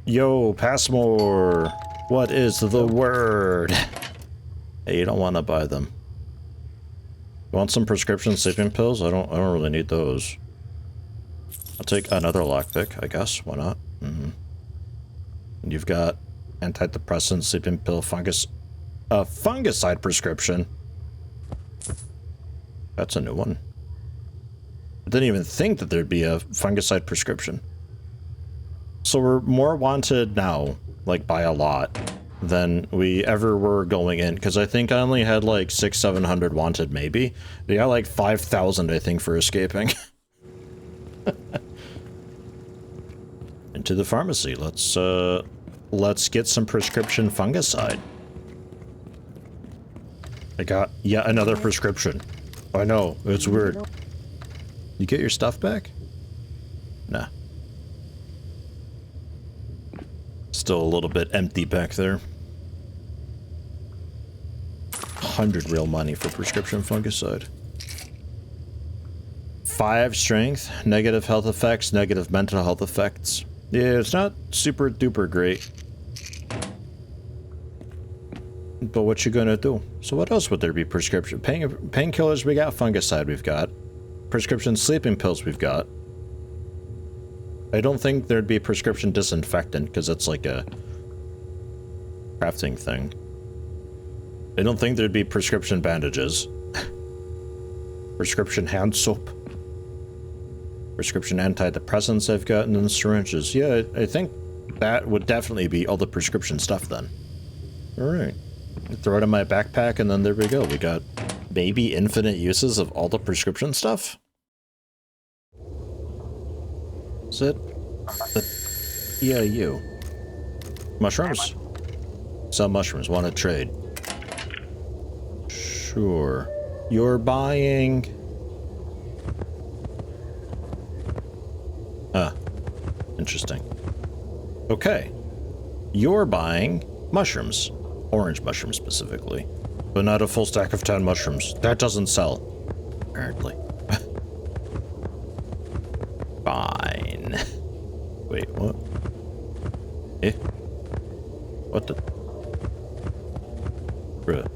Yo, Passmore! What is the word? Hey, you don't want to buy them. You want some prescription sleeping pills? I don't really need those. I'll take another lockpick, I guess. Why not? And you've got antidepressant, sleeping pill, fungicide prescription. That's a new one. I didn't even think that there'd be a fungicide prescription. So we're more wanted now, like by a lot, than we ever were going in. Because I think I only had like 600-700 wanted, maybe. They got like 5,000, I think, for escaping. Into the pharmacy. Let's get some prescription fungicide. I got yet another prescription. I know, it's weird. You get your stuff back? Nah. Still a little bit empty back there. 100 real money for prescription fungicide. 5 strength, negative health effects, negative mental health effects. Yeah, it's not super duper great. But what you gonna do? So what else would there be? Prescription painkillers we got, fungicide we've got, prescription sleeping pills we've got. I don't think there'd be prescription disinfectant because it's like a crafting thing. I don't think there'd be prescription bandages. Prescription hand soap. Prescription antidepressants I've got, and then syringes. Yeah, I think that would definitely be all the prescription stuff then. Alright. Throw it in my backpack and then there we go. We got maybe infinite uses of all the prescription stuff. Is it? Yeah, you. Mushrooms? Sell mushrooms. Want to trade? Sure. You're buying... Ah. Interesting. Okay. You're buying mushrooms. Orange mushrooms specifically. But not a full stack of 10 mushrooms. That doesn't sell. Apparently. Fine. Wait, what? Eh? What the? Bruh.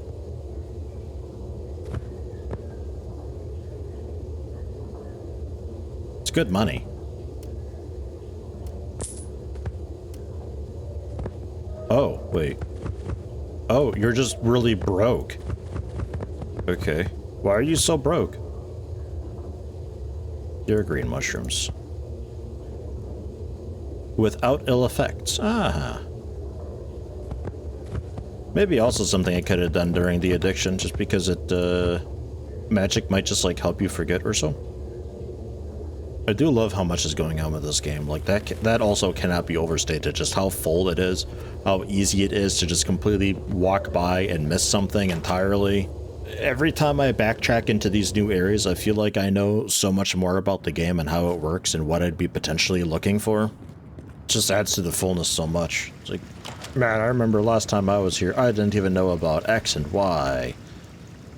It's good money. Oh, wait. Oh, you're just really broke. Okay. Why are you so broke? Deer green mushrooms. Without ill effects. Ah. Maybe also something I could have done during the addiction, just because it, magic might just, like, help you forget or so. I do love how much is going on with this game. Like, that also cannot be overstated, just how full it is, how easy it is to just completely walk by and miss something entirely. Every time I backtrack into these new areas, I feel like I know so much more about the game and how it works and what I'd be potentially looking for. It just adds to the fullness so much. It's like, man, I remember last time I was here, I didn't even know about X and Y.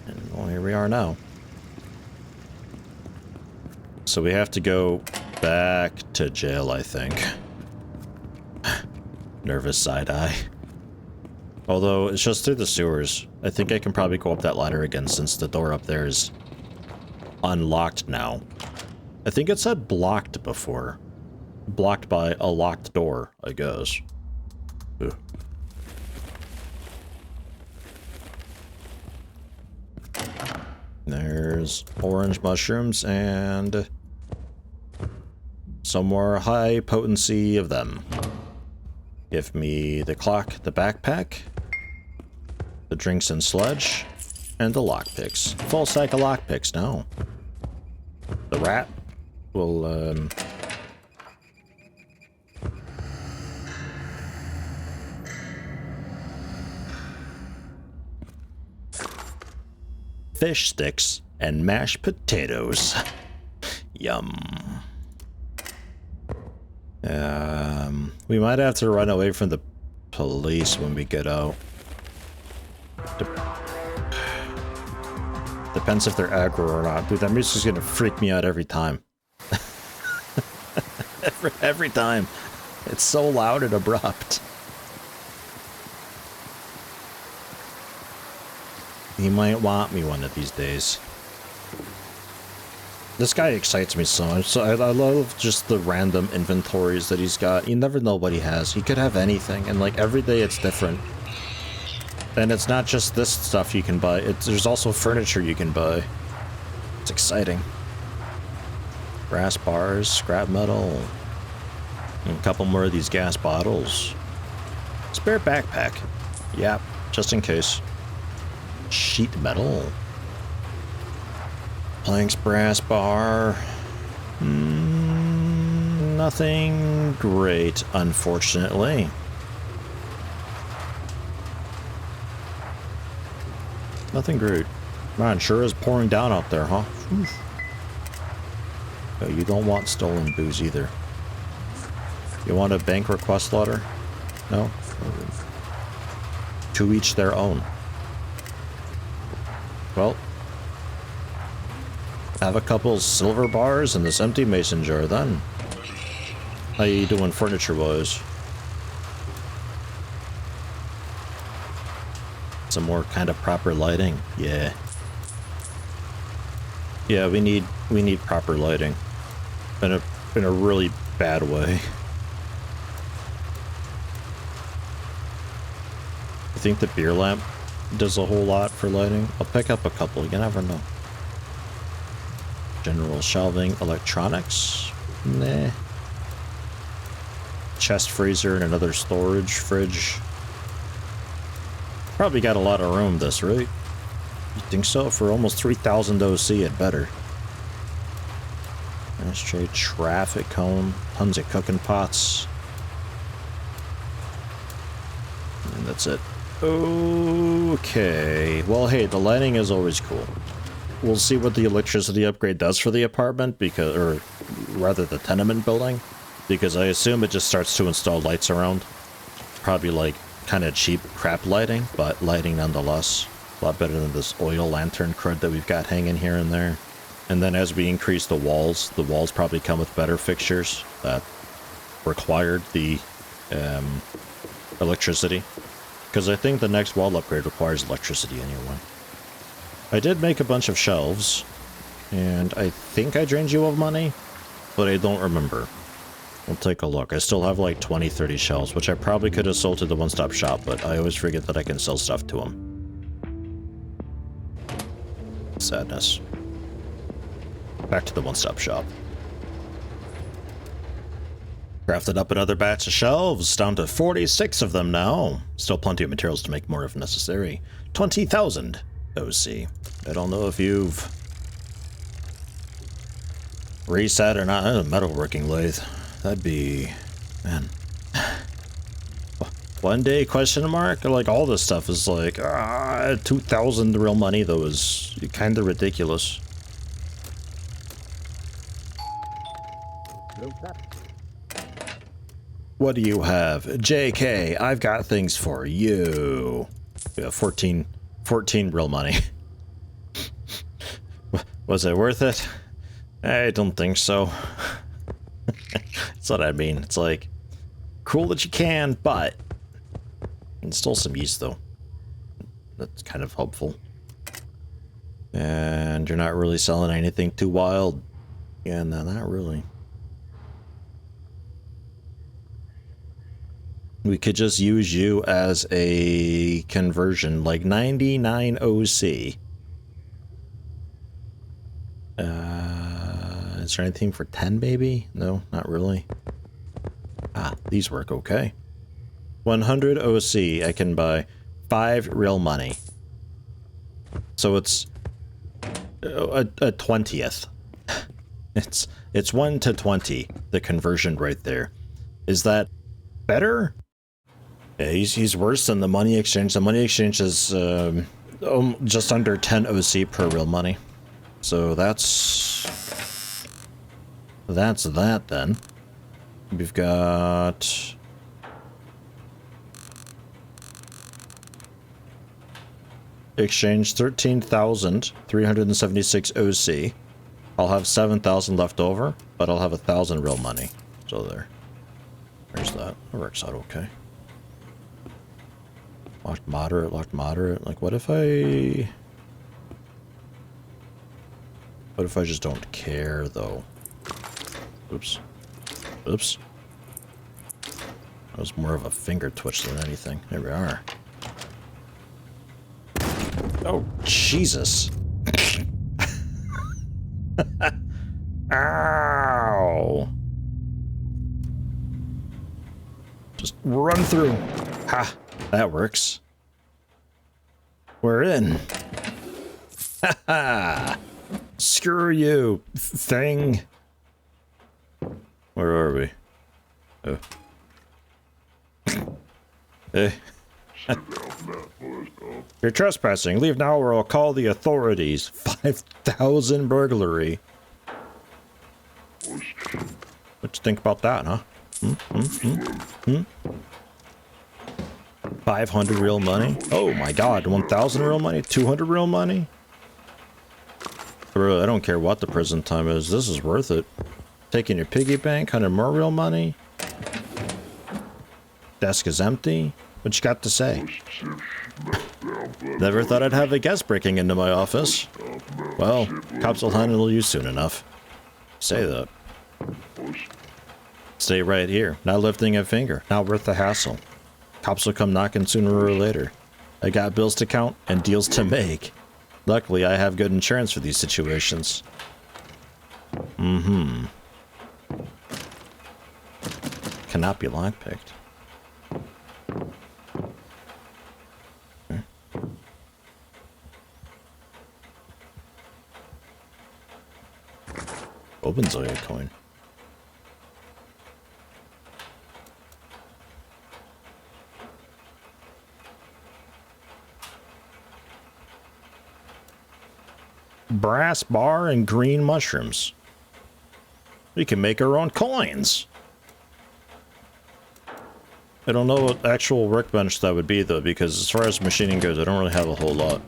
And well, here we are now. So we have to go back to jail, I think. Nervous side-eye. Although, it's just through the sewers. I think I can probably go up that ladder again since the door up there is unlocked now. I think it said blocked before. Blocked by a locked door, I guess. Ugh. There's orange mushrooms and some more high potency of them. Give me the clock, the backpack, the drinks and sludge, and the lockpicks. Full stack of lockpicks now. The rat will, fish sticks and mashed potatoes. Yum. We might have to run away from the police when we get out. Depends if they're aggro or not. Dude, that music's gonna freak me out every time. every time. It's so loud and abrupt. He might want me one of these days. This guy excites me so much. So I love just the random inventories that he's got. You never know what he has. He could have anything, and like every day it's different. And it's not just this stuff you can buy. There's also furniture you can buy. It's exciting. Brass bars, scrap metal, and a couple more of these gas bottles. Spare backpack. Yep, just in case. Sheet metal. Planks, brass bar. Nothing great, unfortunately. Nothing great. Man, sure is pouring down out there, huh? Oof. Oh, you don't want stolen booze either. You want a bank request letter? No? To each their own. Well, have a couple silver bars and this empty mason jar then. How you doing furniture-wise? Some more kind of proper lighting? Yeah. Yeah, we need proper lighting. In a really bad way. I think the beer lamp does a whole lot for lighting. I'll pick up a couple, you never know. General shelving, electronics? Nah. Chest freezer and another storage fridge. Probably got a lot of room, this, right? You think so? For almost 3,000 OC, it better. Ashtray, traffic cone, tons of cooking pots. And that's it. Okay. Well, hey, the lighting is always cool. We'll see what the electricity upgrade does for the apartment, because, or rather the tenement building, because I assume it just starts to install lights around. Probably like kind of cheap crap lighting, but lighting nonetheless. A lot better than this oil lantern crud that we've got hanging here and there. And then as we increase the walls probably come with better fixtures that required the electricity. Because I think the next wall upgrade requires electricity anyway. I did make a bunch of shelves, and I think I drained you of money, but I don't remember. We'll take a look. I still have like 20, 30 shelves, which I probably could have sold to the one-stop shop, but I always forget that I can sell stuff to them. Sadness. Back to the one-stop shop. Crafted up another batch of shelves, down to 46 of them now. Still plenty of materials to make more if necessary. 20,000 OC. I don't know if you've reset or not. A metalworking lathe. That'd be... man. One day, question mark? Like, all this stuff is like, 2,000 real money, though, is kind of ridiculous. What do you have? JK, I've got things for you. Yeah, 14 real money. Was it worth it? I don't think so. That's what I mean. It's like, cool that you can, but... it's still some yeast, though. That's kind of hopeful. And you're not really selling anything too wild. Yeah, no, not really. We could just use you as a conversion, like 99 OC. Is there anything for 10, maybe? No, not really. Ah, these work okay. 100 OC, I can buy 5 real money. So it's a 20th. It's 1 to 20, the conversion right there. Is that better? Yeah, he's worse than the money exchange. The money exchange is just under 10 OC per real money. So that's that then. We've got exchange 13,376 OC. I'll have 7,000 left over, but I'll have 1,000 real money. So there's that. That works out okay. Locked moderate, locked moderate. Like, what if I just don't care, though? Oops. Oops. That was more of a finger twitch than anything. There we are. Oh, Jesus. Ow. Just run through. Ha. That works. We're in. Ha ha. Screw you, thing. Where are we? Oh. Eh. You're trespassing. Leave now or I'll call the authorities. 5,000 burglary. What you think about that, huh? 500 real money? Oh my god, 1,000 real money? 200 real money? Bro, I don't care what the prison time is. This is worth it. Taking your piggy bank, 100 more real money? Desk is empty? What you got to say? Never thought I'd have a guest breaking into my office. Well, cops will handle you soon enough. Say that. Stay right here. Not lifting a finger. Not worth the hassle. Cops will come knocking sooner or later. I got bills to count and deals to make. Luckily, I have good insurance for these situations. Mm-hmm. Cannot be lockpicked. Okay. Obenseuer coin. Brass bar and green mushrooms. We can make our own coins. I don't know what actual workbench that would be though, because as far as machining goes, I don't really have a whole lot.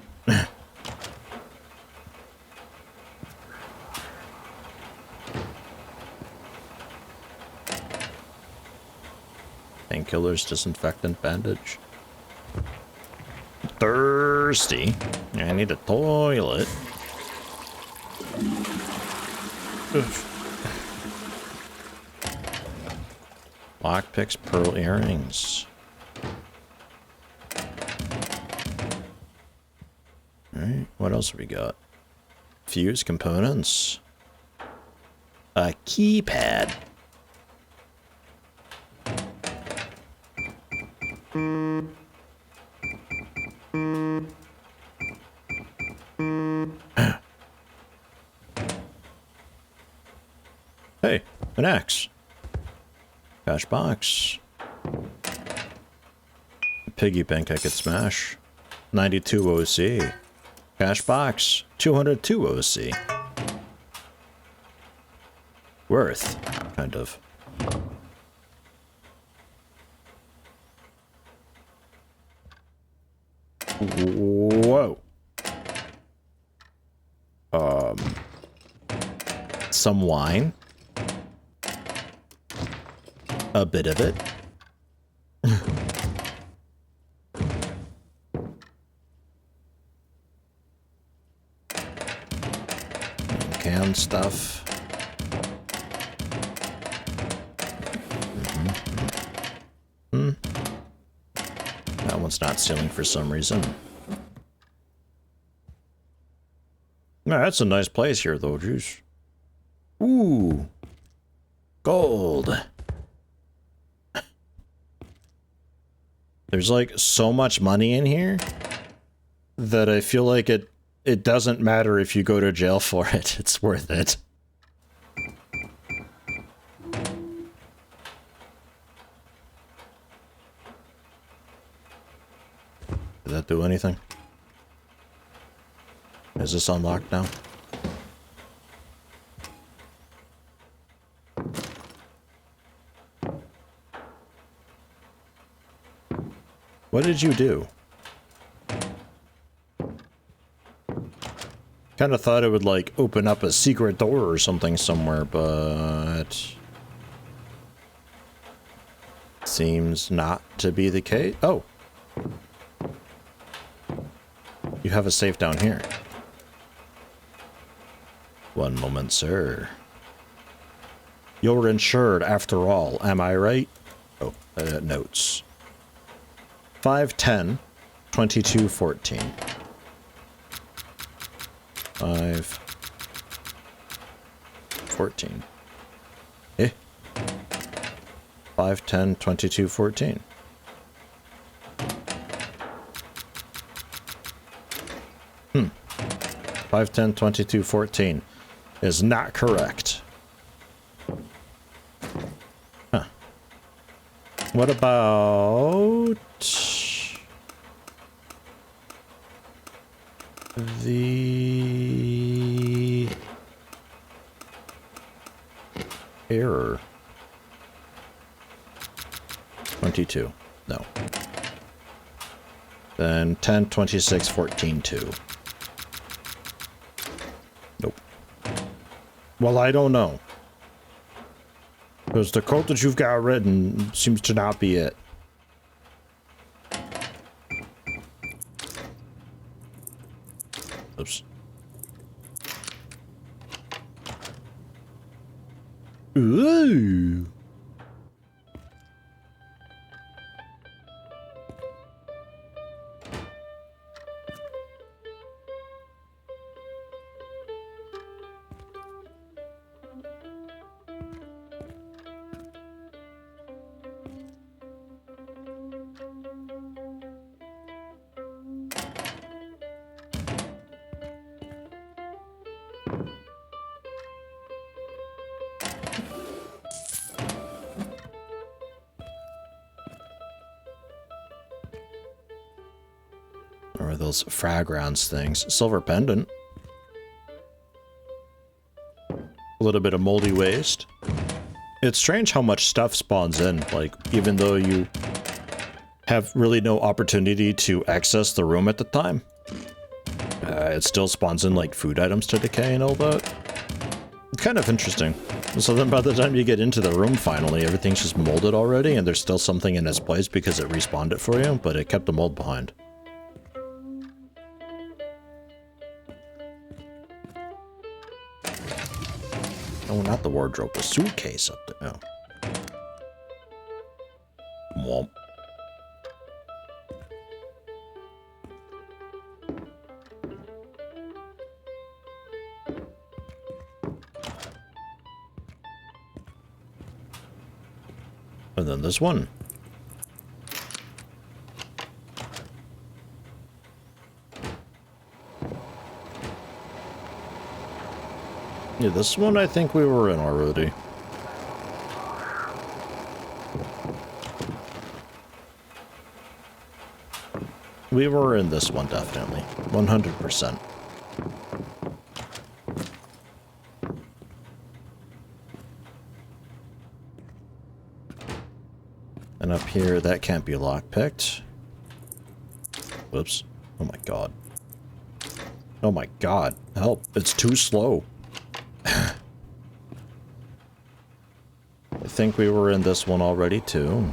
Painkillers, disinfectant, bandage. Thirsty. I need a toilet. Lockpicks, pearl earrings. Alright, what else have we got? Fuse components. A keypad. Hey, an axe. Cash box. Piggy bank I could smash. 92 OC. Cash box. 202 OC. Worth, kind of. Whoa. Some wine. A bit of it. Canned stuff. That one's not sealing for some reason. No, that's a nice place here, though, juice. Ooh. Gold. There's like so much money in here that I feel like it doesn't matter if you go to jail for it. It's worth it. Did that do anything? Is this unlocked now? What did you do? Kind of thought it would, like, open up a secret door or something somewhere, but... seems not to be the case. Oh. You have a safe down here. One moment, sir. You're insured after all, am I right? Oh, notes. 510 2214. 514. Eh? 510 2214. Hmm. 510 2214 is not correct. Huh. What about the error? 22. No. Then 10 26 14 2. Nope. Well, I don't know. Because the code that you've got written seems to not be it. Oops. Ooh. Or those fragrance things. Silver pendant. A little bit of moldy waste. It's strange how much stuff spawns in, like, even though you have really no opportunity to access the room at the time. It still spawns in, like, food items to decay and all that. It's kind of interesting. So then by the time you get into the room finally, everything's just molded already, and there's still something in its place because it respawned it for you, but it kept the mold behind. Oh, not the wardrobe, the suitcase up there. Oh. Womp. And then this one. Yeah, this one I think we were in already. We were in this one, definitely. 100%. And up here, that can't be lockpicked. Whoops. Oh my god. Oh my god. Help. It's too slow. I think we were in this one already, too.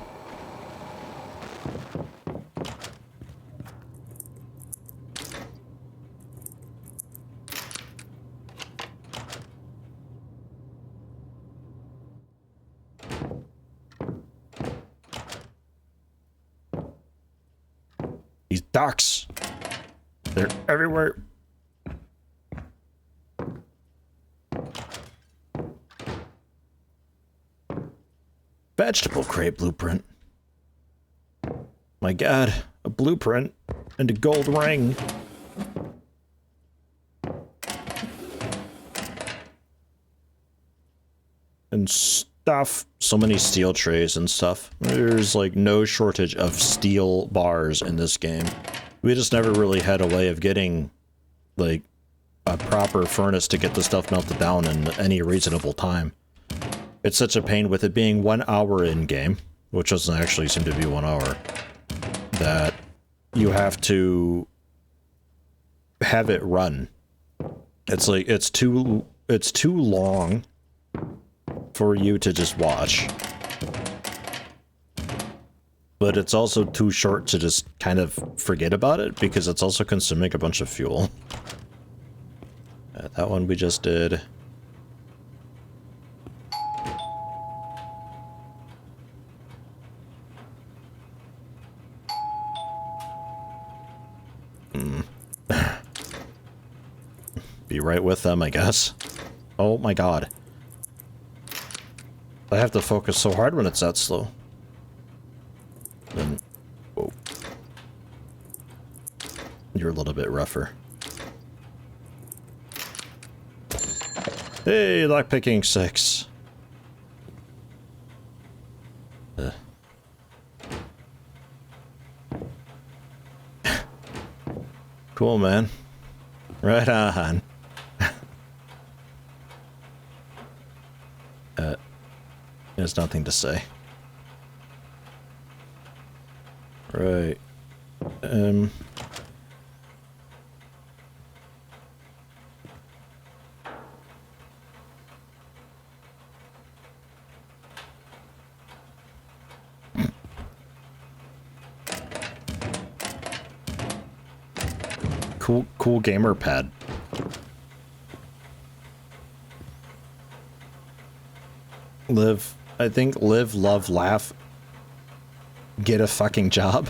These ducks. They're everywhere. Vegetable crate blueprint. My god, a blueprint and a gold ring. And stuff. So many steel trays and stuff. There's like no shortage of steel bars in this game. We just never really had a way of getting like a proper furnace to get the stuff melted down in any reasonable time. It's such a pain with it being 1 hour in game, which doesn't actually seem to be 1 hour, that you have to have it run. It's like it's too long for you to just watch. but it's also too short to just kind of forget about it because it's also consuming a bunch of fuel. That one we just did. Be right with them, I guess. Oh my god. I have to focus so hard when it's that slow. Then, whoa. You're a little bit rougher. Hey, lockpicking 6. Cool, man. Right on. There's nothing to say. Right. Cool gamer pad. Live, I think live, love, laugh, get a fucking job.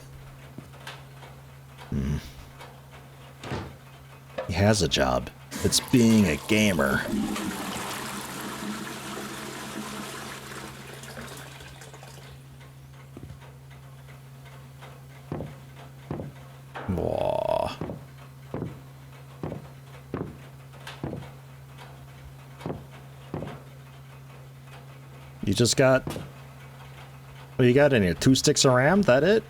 He has a job. It's being a gamer. Whoa. You just got... What you got in here? 2 sticks of RAM? That it?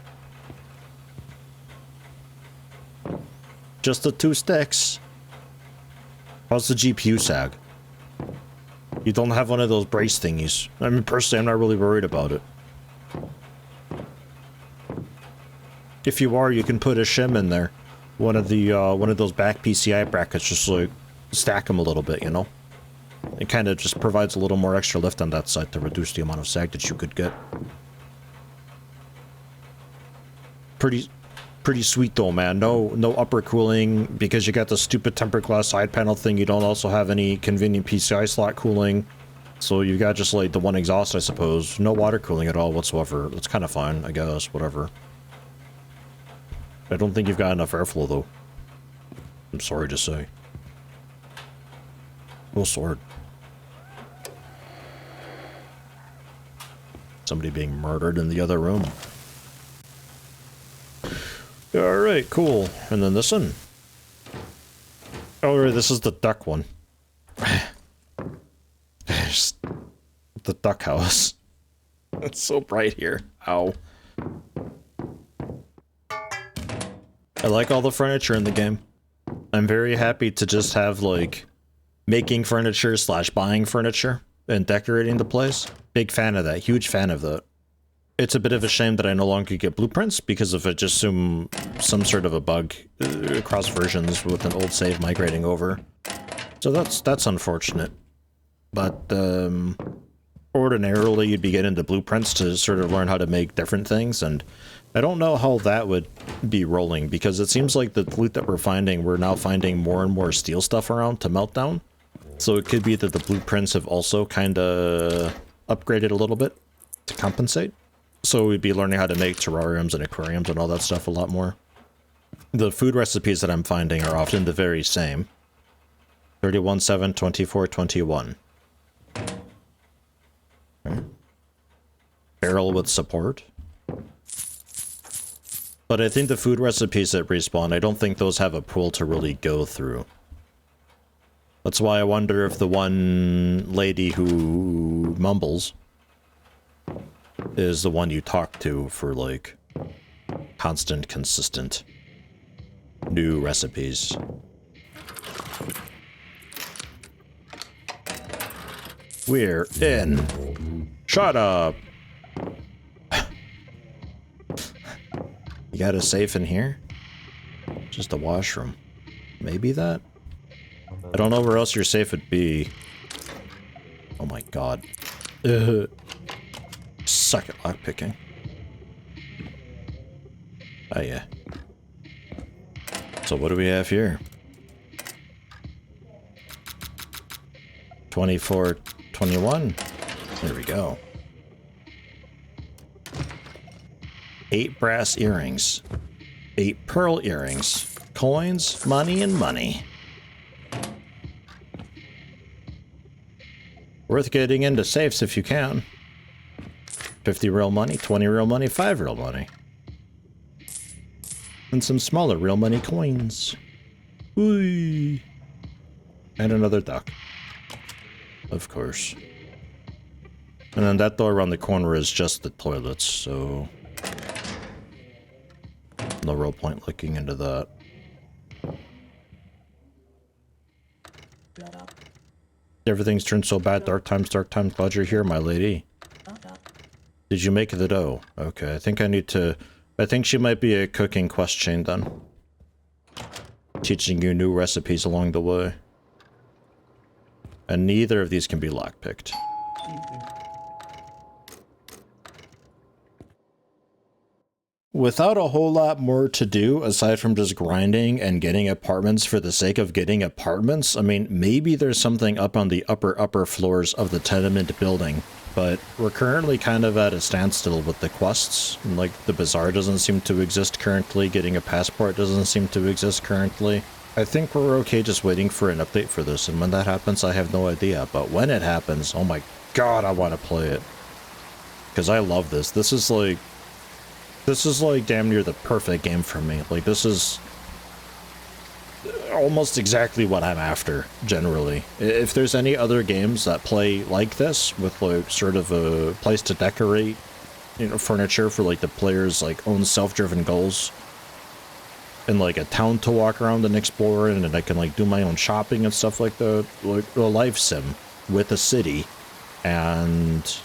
Just the 2 sticks. How's the GPU sag? You don't have one of those brace thingies. I mean, personally, I'm not really worried about it. If you are, you can put a shim in there. One of those back PCI brackets, just like stack them a little bit, you know? It kind of just provides a little more extra lift on that side to reduce the amount of sag that you could get. Pretty sweet though, man. No upper cooling because you got the stupid tempered glass side panel thing. You don't also have any convenient PCI slot cooling, so you got just like the one exhaust, I suppose. No water cooling at all whatsoever. That's kind of fine, I guess. Whatever. I don't think you've got enough airflow though. I'm sorry to say. Well, sword. Somebody being murdered in the other room. Alright, cool. And then this one. Oh, right, this is the duck one. There's the duck house. It's so bright here. Ow. I like all the furniture in the game. I'm very happy to just have, like, making furniture slash buying furniture and decorating the place. Big fan of that. Huge fan of that. It's a bit of a shame that I no longer get blueprints because of it just some sort of a bug across versions with an old save migrating over. So that's unfortunate. But ordinarily you'd be getting the blueprints to sort of learn how to make different things, and I don't know how that would be rolling because it seems like the loot that we're now finding more and more steel stuff around to melt down. So it could be that the blueprints have also kind of upgraded a little bit to compensate. So we'd be learning how to make terrariums and aquariums and all that stuff a lot more. The food recipes that I'm finding are often the very same. 31-7, 24-21. Okay. Barrel with support. But I think the food recipes at Respawn, I don't think those have a pool to really go through. That's why I wonder if the one lady who mumbles is the one you talk to for, like, constant, consistent new recipes. We're in. Shut up. You got a safe in here? Just a washroom. Maybe that? I don't know where else your safe would be. Oh my god. Suck at lockpicking. Oh yeah. So what do we have here? 24, 21. There we go. 8 brass earrings. 8 pearl earrings. Coins, money, and money. Worth getting into safes if you can. 50 real money, 20 real money, 5 real money. And some smaller real money coins. Whee! And another duck. Of course. And then that door around the corner is just the toilets, so... no real point looking into that. Everything's turned so bad, dark times, glad you're here, my lady. Did you make the dough? Okay, I think I need to... I think she might be a cooking quest chain then. Teaching you new recipes along the way. And neither of these can be lockpicked. Without a whole lot more to do, aside from just grinding and getting apartments for the sake of getting apartments, I mean, maybe there's something up on the upper floors of the tenement building, but we're currently kind of at a standstill with the quests. Like, the bazaar doesn't seem to exist currently, getting a passport doesn't seem to exist currently. I think we're okay just waiting for an update for this, and when that happens, I have no idea, but when it happens, oh my god, I want to play it. Because I love this. This is like damn near the perfect game for me. Like, this is almost exactly what I'm after, generally. If there's any other games that play like this, with like sort of a place to decorate, you know, furniture for like the player's like own self-driven goals, and like a town to walk around and explore in, and I can like do my own shopping and stuff like the life sim with a city, and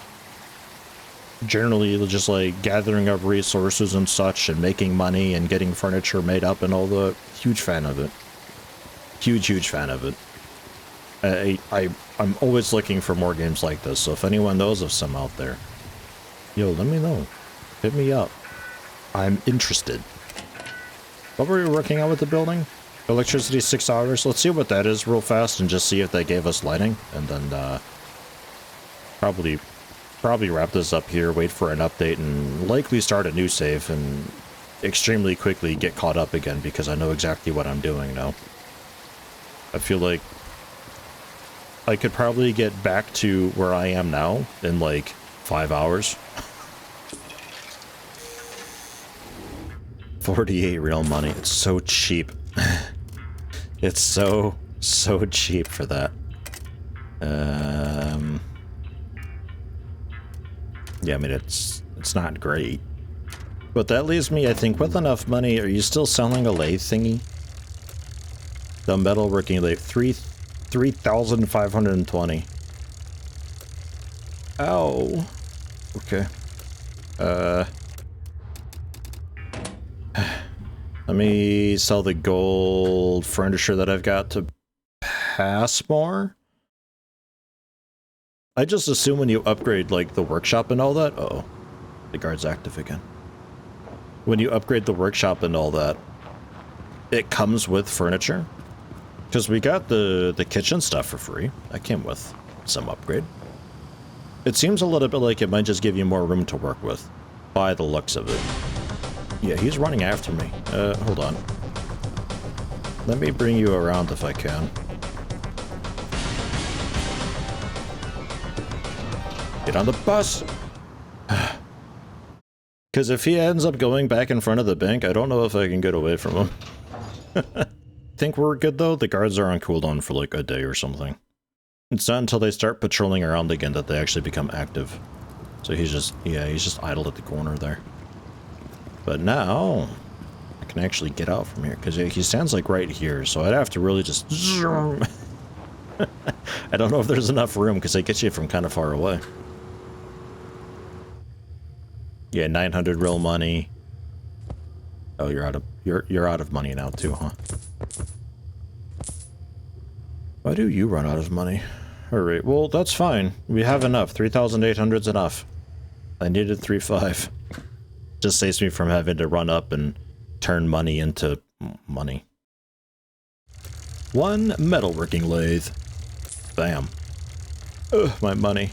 generally just like gathering up resources and such and making money and getting furniture made up and all the... huge fan of it. Huge fan of it. I'm always looking for more games like this, so if anyone knows of some out there, yo, let me know. Hit me up. I'm interested. What were we working on with the building? Electricity 6 hours. Let's see what that is real fast and just see if they gave us lighting, and then probably wrap this up here, wait for an update, and likely start a new save and extremely quickly get caught up again because I know exactly what I'm doing now. I feel like I could probably get back to where I am now in like 5 hours. 48 real money. It's so cheap. It's so cheap for that. Yeah, I mean, it's not great. But that leaves me, I think, with enough money. Are you still selling a lathe thingy? The metalworking lathe, 3,520. Ow. Okay. Let me sell the gold furniture that I've got to pass more. I just assume when you upgrade, like, the workshop and all that... Uh-oh. The guard's active again. When you upgrade the workshop and all that, it comes with furniture. Because we got the kitchen stuff for free. That came with some upgrade. It seems a little bit like it might just give you more room to work with, by the looks of it. Yeah, he's running after me. Hold on. Let me bring you around if I can. Get on the bus! Because if he ends up going back in front of the bank, I don't know if I can get away from him. Think we're good though? The guards are on cooldown for like a day or something. It's not until they start patrolling around again that they actually become active. So he's just, yeah, he's just idled at the corner there. But now, I can actually get out from here, because he stands like right here, so I'd have to really just... I don't know if there's enough room, because they get you from kind of far away. Yeah, 900 real money. Oh, you're out of money now too, huh? Why do you run out of money? Alright, well, that's fine. We have enough. 3,800's enough. I needed 3.5. Just saves me from having to run up and turn money into money. One metalworking lathe. Bam. Ugh, my money.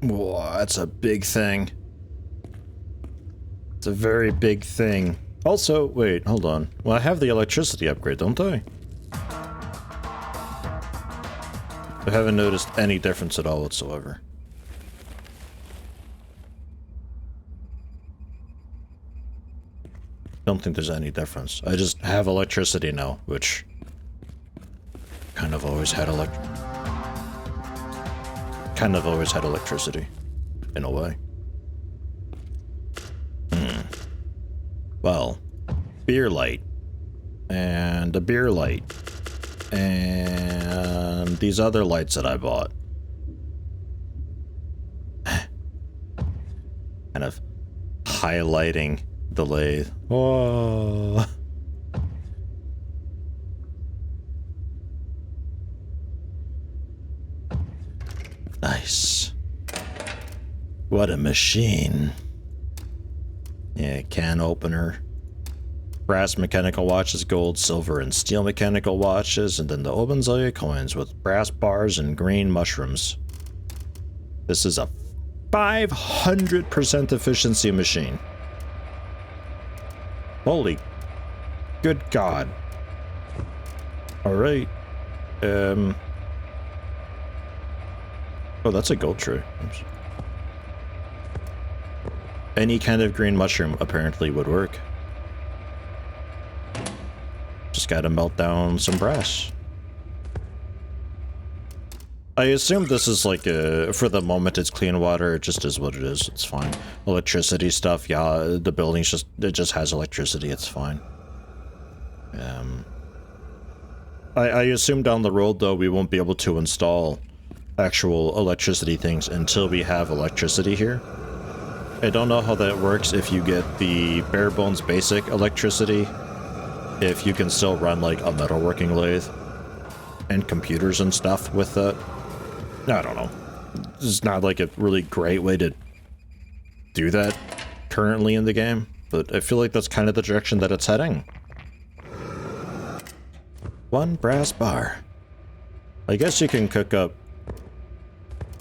Whoa, that's a big thing. It's a very big thing. Also, wait, hold on. Well, I have the electricity upgrade, don't I? I haven't noticed any difference at all whatsoever. Don't think there's any difference. I just have electricity now, which kind of always had electricity in a way. Well, beer light and a beer light and these other lights that I bought. Kind of highlighting the lathe. Whoa. Nice. What a machine. Yeah, can opener. Brass mechanical watches, gold, silver, and steel mechanical watches, and then the Obenseuer coins with brass bars and green mushrooms. This is a 500% efficiency machine. Holy good God. Alright. Oh, that's a gold tray. Oops. Any kind of green mushroom apparently would work. Just gotta melt down some brass. I assume this is like a, for the moment it's clean water, it just is what it is, it's fine. Electricity stuff, yeah, the building's just, it just has electricity, it's fine. I assume down the road though we won't be able to install actual electricity things until we have electricity here. I don't know how that works if you get the bare bones basic electricity, if you can still run like a metalworking lathe and computers and stuff with that. I don't know. This is not like a really great way to do that currently in the game, but I feel like that's kind of the direction that it's heading. One brass bar. I guess you can cook up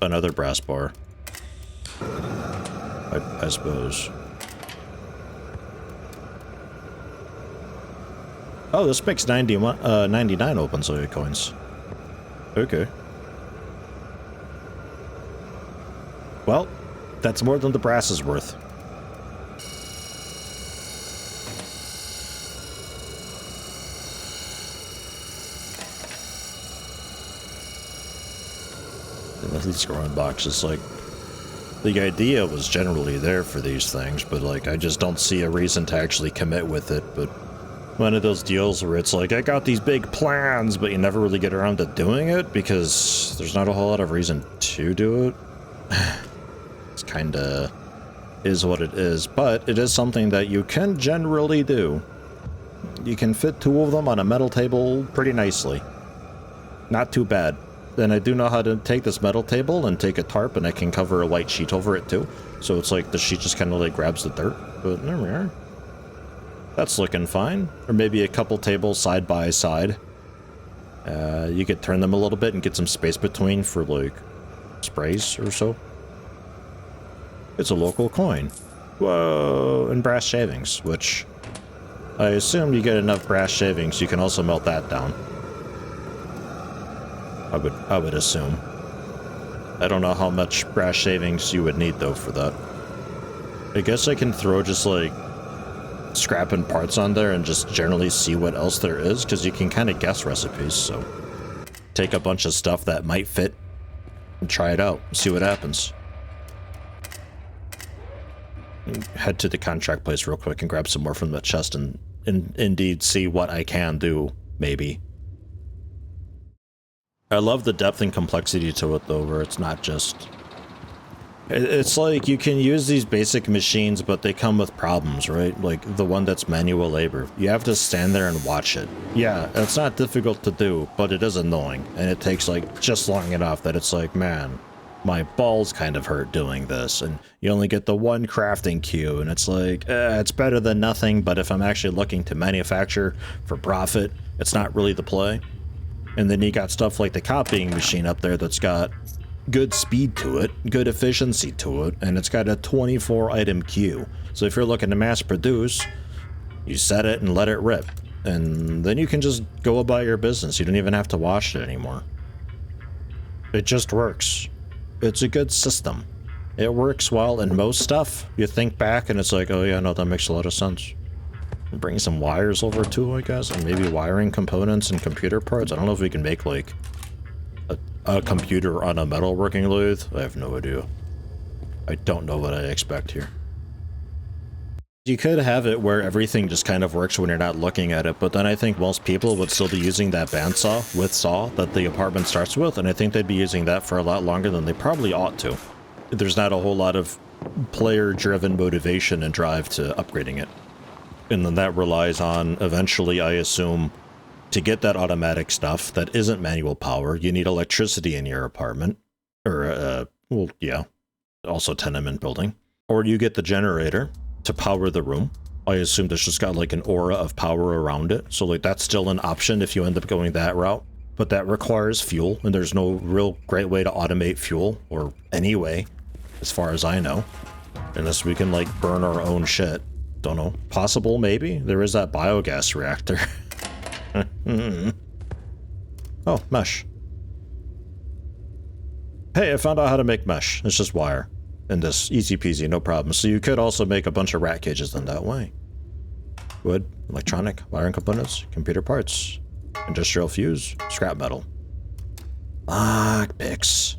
another brass bar. I suppose. Oh, this makes 99 Obenseuer coins. Okay. Well, that's more than the brass is worth. These growing boxes, like, the idea was generally there for these things, but like, I just don't see a reason to actually commit with it, but one of those deals where it's like, I got these big plans, but you never really get around to doing it because there's not a whole lot of reason to do it. It's kinda is what it is, but it is something that you can generally do. You can fit two of them on a metal table pretty nicely. Not too bad. Then I do know how to take this metal table and take a tarp and I can cover a white sheet over it too. So it's like the sheet just kind of like grabs the dirt, but there we are. That's looking fine. Or maybe a couple tables side by side. You could turn them a little bit and get some space between for like sprays or so. It's a local coin. Whoa, and brass shavings, which I assume you get enough brass shavings, you can also melt that down. I would assume. I don't know how much brass shavings you would need though for that. I guess I can throw just like scrap and parts on there and just generally see what else there is, because you can kind of guess recipes, so take a bunch of stuff that might fit and try it out, see what happens. Head to the contract place real quick and grab some more from the chest and indeed see what I can do, maybe. I love the depth and complexity to it though, where it's not just... It's like you can use these basic machines, but they come with problems, right? Like the one that's manual labor. You have to stand there and watch it. Yeah, it's not difficult to do, but it is annoying. And it takes like just long enough that it's like, man, my balls kind of hurt doing this, and you only get the one crafting queue, and it's like, it's better than nothing, but if I'm actually looking to manufacture for profit, it's not really the play. And then you got stuff like the copying machine up there that's got good speed to it, good efficiency to it, and it's got a 24 item queue. So if you're looking to mass produce, you set it and let it rip, and then you can just go about your business. You don't even have to wash it anymore. It just works. It's a good system. It works well in most stuff. You think back and it's like, oh yeah, no, that makes a lot of sense. Bring some wires over too, I guess, and maybe wiring components and computer parts. I don't know if we can make like a computer on a metalworking lathe. I have no idea. I don't know what I expect here. You could have it where everything just kind of works when you're not looking at it, but then I think most people would still be using that bandsaw with saw that the apartment starts with, and I think they'd be using that for a lot longer than they probably ought to. There's not a whole lot of player-driven motivation and drive to upgrading it. And then that relies on, eventually, I assume, to get that automatic stuff that isn't manual power, you need electricity in your apartment. Or, well, yeah, also tenement building. Or you get the generator to power the room. I assume there's just got like an aura of power around it. So like that's still an option if you end up going that route. But that requires fuel, and there's no real great way to automate fuel, or any way, as far as I know. Unless we can like burn our own shit. Don't know. Possible, maybe? There is that biogas reactor. Oh, mesh. Hey, I found out how to make mesh. It's just wire. And this, easy peasy, no problem. So you could also make a bunch of rat cages in that way. Wood, electronic, wiring components, computer parts, industrial fuse, scrap metal. Lockpicks.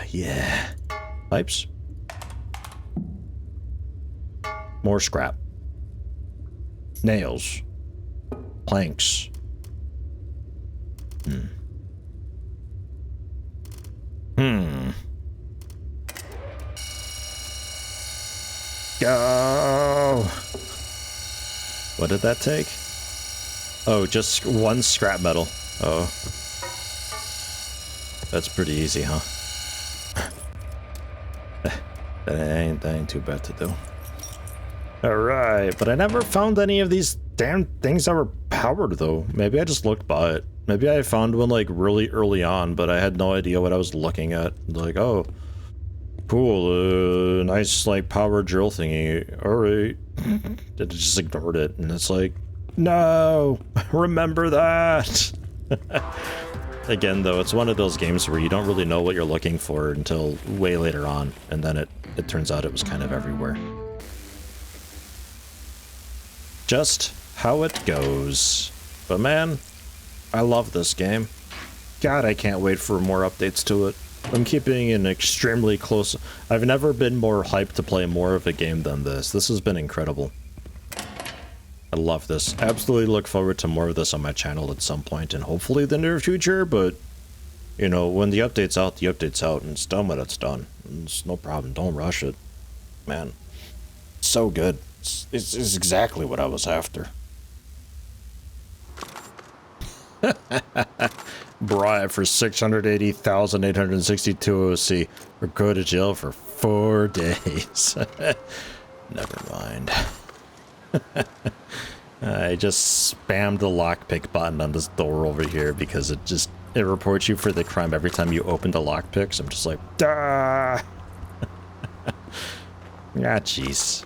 Yeah. Pipes. More scrap. Nails. Planks. Go! What did that take? Oh, just one scrap metal. Oh. That's pretty easy, huh? That ain't too bad to do. Alright, but I never found any of these damn things that were powered, though. Maybe I just looked by it. Maybe I found one, like, really early on, but I had no idea what I was looking at. Like, oh, cool, nice, like, power drill thingy. Alright. I just ignored it, and it's like, no! Remember that! Again, though, it's one of those games where you don't really know what you're looking for until way later on, and then it turns out it was kind of everywhere. Just how it goes. But man, I love this game. God, I can't wait for more updates to it. I'm keeping an extremely close... I've never been more hyped to play more of a game than this. This has been incredible. I love this. Absolutely look forward to more of this on my channel at some point, and hopefully the near future, but... You know, when the update's out, the update's out, and it's done when it's done. It's no problem. Don't rush it. Man. It's so good. It's exactly what I was after. Bribe for 680,862 OC, or go to jail for 4 days. Never mind. I just spammed the lockpick button on this door over here because it reports you for the crime every time you open the lockpick. So I'm just like, ah, jeez.